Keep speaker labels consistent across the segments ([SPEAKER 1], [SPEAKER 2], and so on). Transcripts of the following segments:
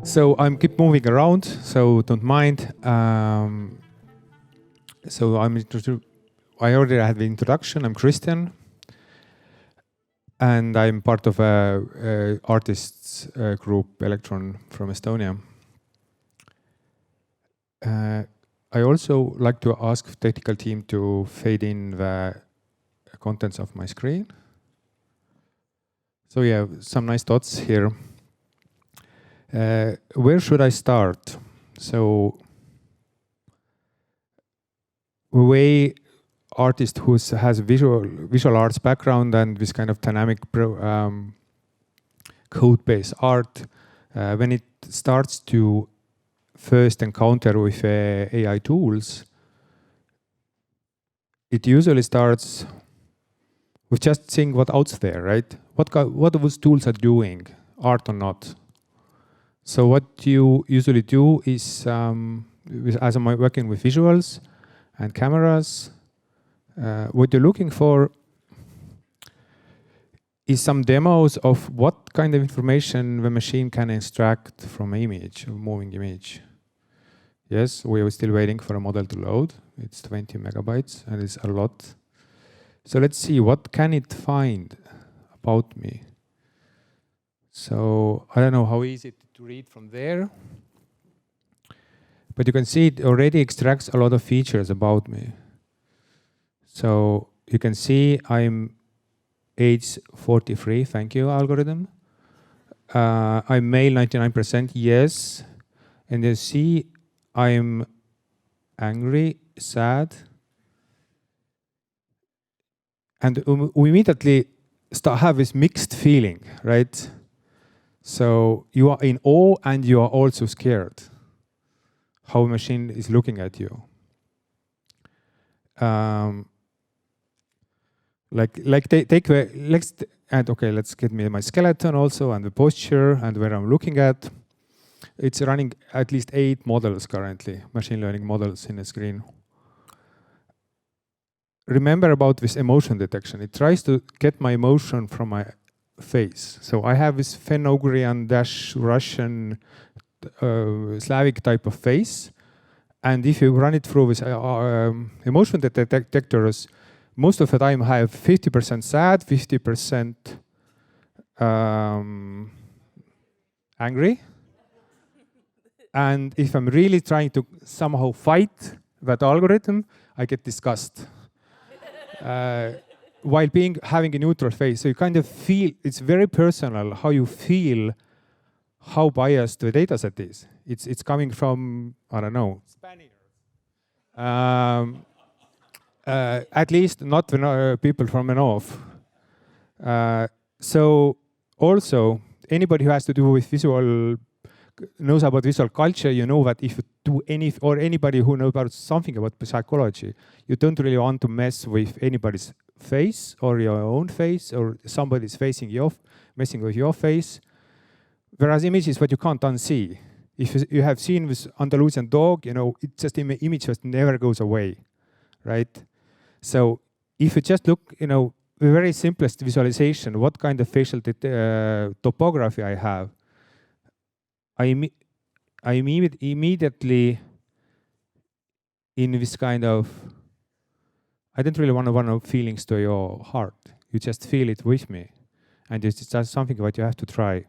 [SPEAKER 1] So I'm keep moving around, so don't mind. So I already had the introduction. I'm Kristjan, and I'm part of a artists group, Electron, from Estonia. I also like to ask the technical team to fade in the contents of my screen. So yeah, some nice thoughts here. Where should I start? So the way artist who has visual arts background and this kind of dynamic code-based art, when it starts to first encounter with AI tools, it usually starts with just seeing what out's there, right? What those tools are doing, art or not. So what you usually do is, as I'm working with visuals and cameras, what you're looking for is some demos of what kind of information the machine can extract from an image, a moving image. Yes, we are still waiting for a model to load. It's 20 megabytes, and it's a lot. So let's see, what can it find about me? So I don't know how easy to read from there, but you can see it already extracts a lot of features about me. So you can see I'm age 43, thank you, algorithm. I'm male 99%, yes. And you see I'm angry, sad. And we immediately have this mixed feeling, right? So you are in awe and you are also scared how a machine is looking at you. Let's get me my skeleton also and the posture and where I'm looking at. It's running at least 8 models currently, machine learning models in the screen. Remember about this emotion detection. It tries to get my emotion from my face. So I have this Finno-Ugrian-Russian Slavic type of face. And if you run it through with emotion detectors, most of the time I have 50% sad, 50% angry. And if I'm really trying to somehow fight that algorithm, I get disgust. While having a neutral face. So you kind of feel, it's very personal how you feel how biased the data set is. It's coming from, I don't know, Spaniards. At least not the people from the north. So also, anybody who has to do with visual, knows about visual culture, you know that if you do anybody who knows about something about psychology, you don't really want to mess with anybody's face or your own face or somebody's messing with your face. Whereas image is what you can't unsee. If you have seen this Andalusian dog, you know, it's just an image that never goes away, right? So if you just look, you know, the very simplest visualization, what kind of facial topography I have, I immediately in this kind of, I don't really want to run feelings to your heart. You just feel it with me. And it's just something that you have to try.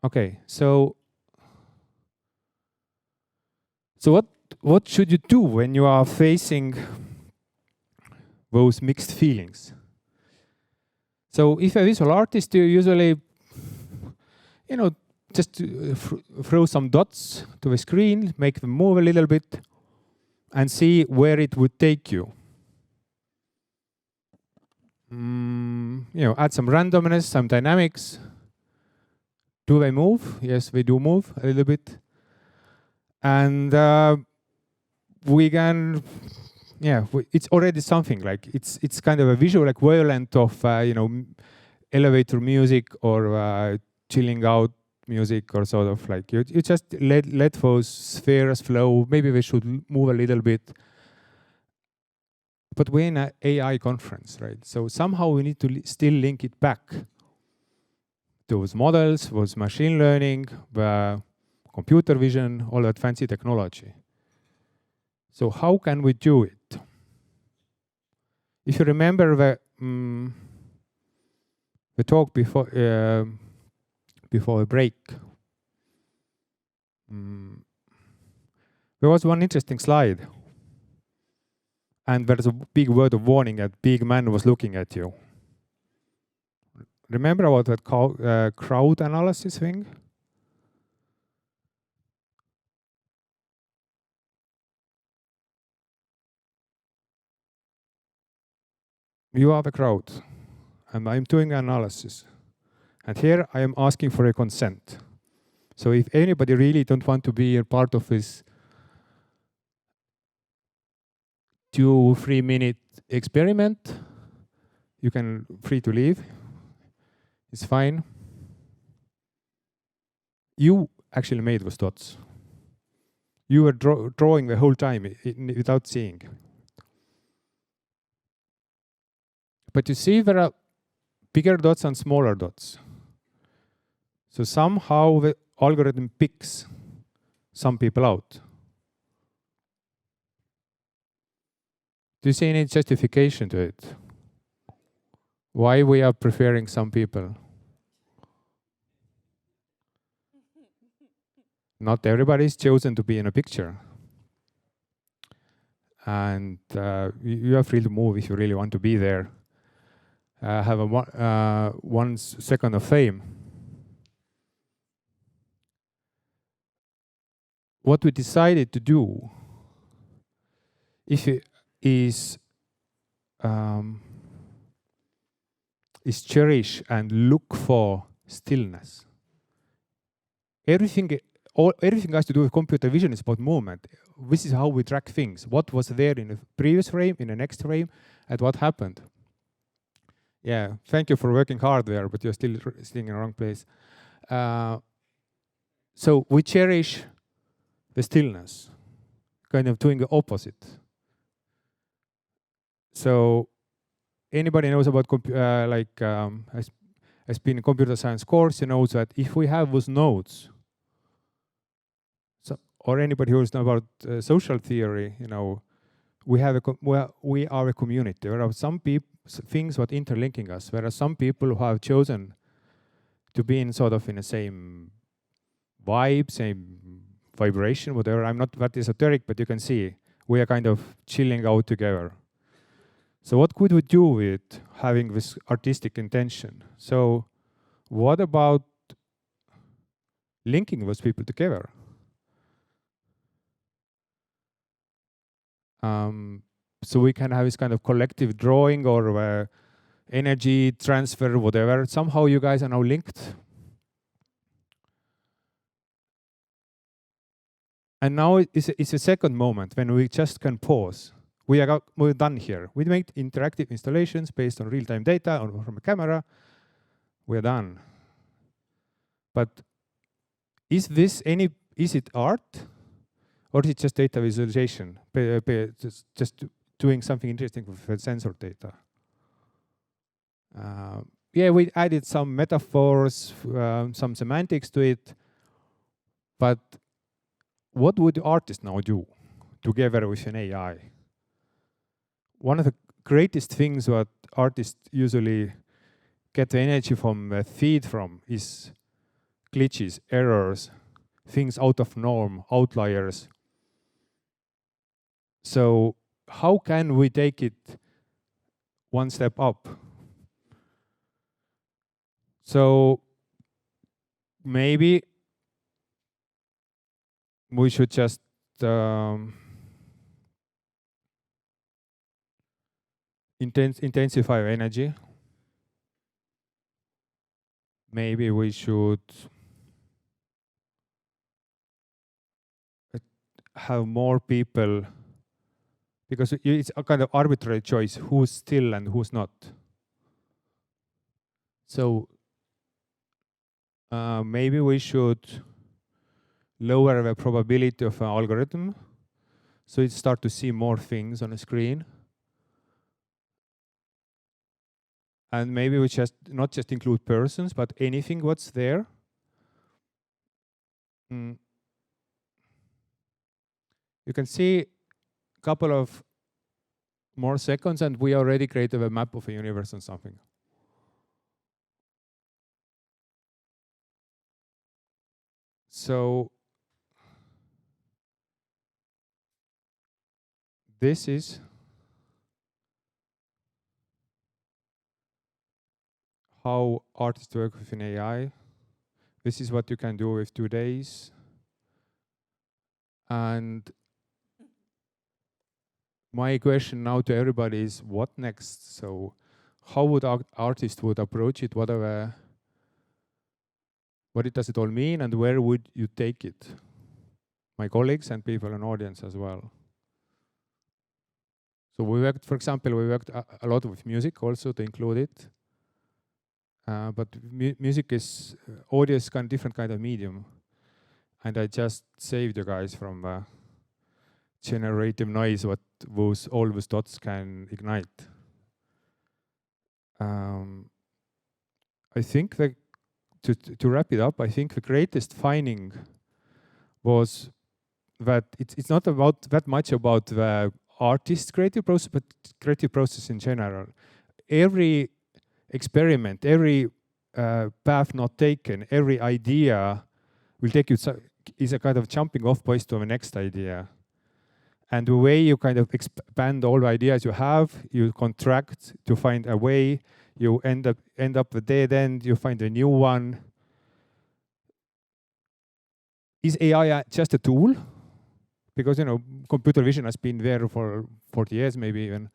[SPEAKER 1] Okay, so what should you do when you are facing those mixed feelings? So if a visual artist, you usually, you know, just throw some dots to the screen, make them move a little bit, and see where it would take you. You know, add some randomness, some dynamics. Do they move? Yes, they do move a little bit. And we can, it's already something like it's kind of a visual equivalent of you know, elevator music or chilling out music, or sort of like you just let those spheres flow. Maybe they should move a little bit. But we're in an AI conference, right? So somehow we need to still link it back those models, was machine learning, computer vision, all that fancy technology. So how can we do it? If you remember the talk before the break, there was one interesting slide, and there's a big word of warning that big man was looking at you. Remember about that crowd analysis thing? You are the crowd, and I'm doing analysis. And here I am asking for a consent. So if anybody really don't want to be a part of this 2-3 minute experiment, you can free to leave. It's fine. You actually made those dots. You were drawing the whole time without seeing. But you see there are bigger dots and smaller dots. So somehow the algorithm picks some people out. Do you see any justification to it? Why we are preferring some people? Not everybody is chosen to be in a picture. And you are free to move if you really want to be there. Have a 1 second of fame. What we decided to do is cherish and look for stillness. Everything has to do with computer vision is about movement. This is how we track things. What was there in the previous frame, in the next frame, and what happened. Yeah, thank you for working hard there, but you're still sitting in the wrong place. So we cherish the stillness, kind of doing the opposite. So anybody knows about has been a computer science course, you knows that if we have those nodes, or anybody who knows about social theory, you know, we are a community. There are some things that interlinking us. There are some people who have chosen to be in sort of in the same vibe, same vibration, whatever. I'm not that esoteric, but you can see we are kind of chilling out together. So what could we do with having this artistic intention? So what about linking those people together? So we can have this kind of collective drawing or energy transfer, whatever. Somehow you guys are now linked. And now it's a second moment when we just can pause. We're done here. We make interactive installations based on real-time data or from a camera. We're done. But is it art? Or is it just data visualization? Just doing something interesting with sensor data. Yeah, we added some metaphors, some semantics to it. But what would the artist now do together with an AI? One of the greatest things what artists usually get the energy from, feed from, is glitches, errors, things out of norm, outliers. So how can we take it one step up? So maybe we should just intensify our energy. Maybe we should have more people, because it's a kind of arbitrary choice who's still and who's not. So maybe we should lower the probability of an algorithm so it start to see more things on a screen. And maybe we just not just include persons, but anything what's there. You can see a couple of more seconds, and we already created a map of a universe and something. So this is how artists work with an AI. This is what you can do with 2 days. And my question now to everybody is, what next? So how would artists would approach it? What does it all mean, and where would you take it? My colleagues and people in the audience as well. So we worked, for example, a lot with music also to include it. But music is, audio is kind of different kind of medium. And I just saved you guys from generative noise what all those dots can ignite. I think that to wrap it up, I think the greatest finding was that it's not about that much about the artist's creative process, but creative process in general. Every experiment, every path not taken, every idea will take you, is a kind of jumping off point to the next idea. And the way you kind of expand all the ideas you have, you contract to find a way, you end up the dead end, you find a new one. Is AI just a tool? Because, computer vision has been there for 40 years, maybe even.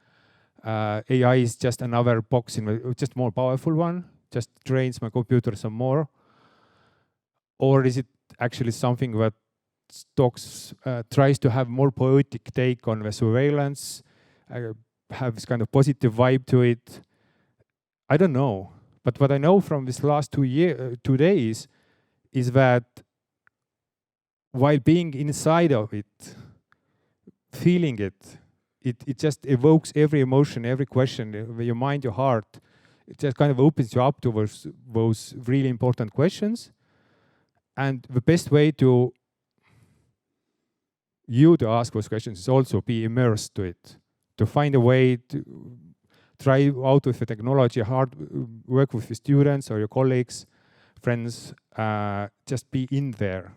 [SPEAKER 1] AI is just another box, just more powerful one, just trains my computer some more. Or is it actually something that tries to have more poetic take on the surveillance, have this kind of positive vibe to it? I don't know. But what I know from this last 2 days is that while being inside of it, feeling it just evokes every emotion, every question, your mind, your heart. It just kind of opens you up to those really important questions. And the best way to ask those questions is also be immersed to it, to find a way to try out with the technology, work with the students or your colleagues, friends, just be in there.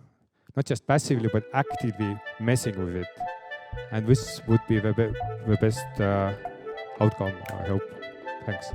[SPEAKER 1] Not just passively, but actively messing with it. And this would be the best outcome, I hope. Thanks.